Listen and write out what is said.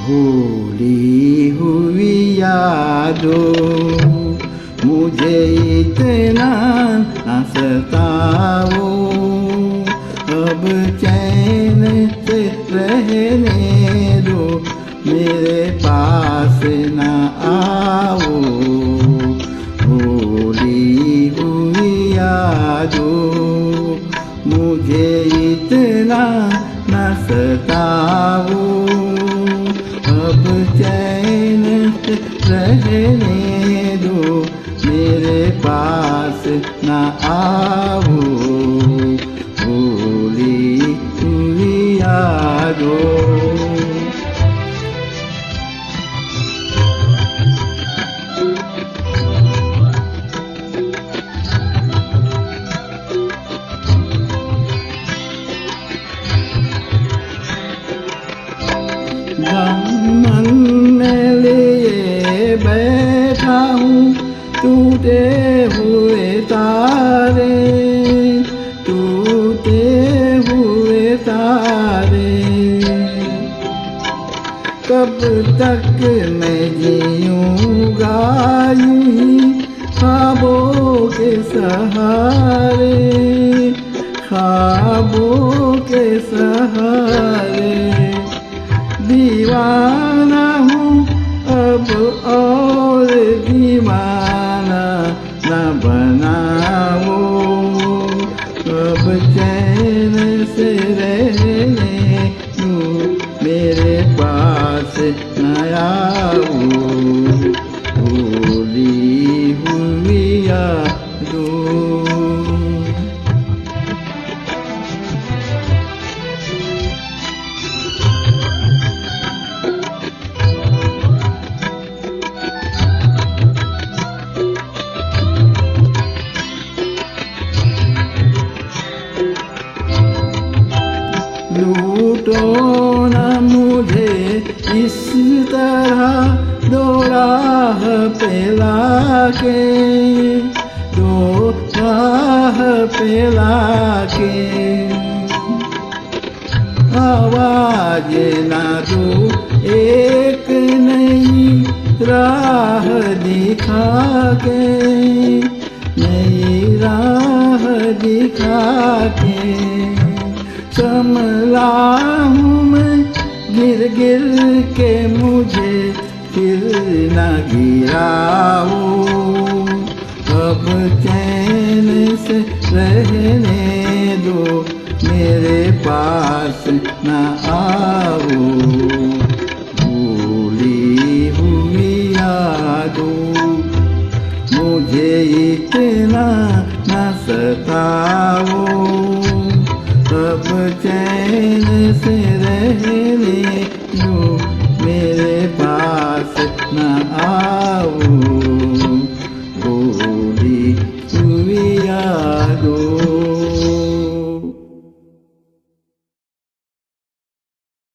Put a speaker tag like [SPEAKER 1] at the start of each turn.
[SPEAKER 1] भूली हुई यादों मुझे इतना न सताओ, अब चैन से रहने दो, मेरे पास न आओ। भूली हुई यादों मुझे इतना न सताओ, अब चैन से रहने दो, मेरे पास न आओ। भूली हुई यादों। दामन में लिए बैठा हूँ टूटे हुए तारे, टूटे हुए तारे। कब तक मैं जीऊँगा यूं ही ख्वाबों के सहारे, ख्वाबों के सहारे। दीवाना हूँ अब और दीवाना न बनाओ, अब चैन से रहने दो, मेरे पास न आओ। भूली हुई यादों। लूटो न मुझे इस तरह दो राह पे लाके, दो राह पे लाके। आवाज ना दो एक नई राह दिखा के, नई राह दिखा के। संभला हूँ मैं गिर गिर के, मुझे फिर न गिराओ, अब चैन से रहने दो, मेरे पास न आओ। भूली हुई यादों मुझे इतना न सताओ, अब चैन से रहने दो, मेरे पास न आओ।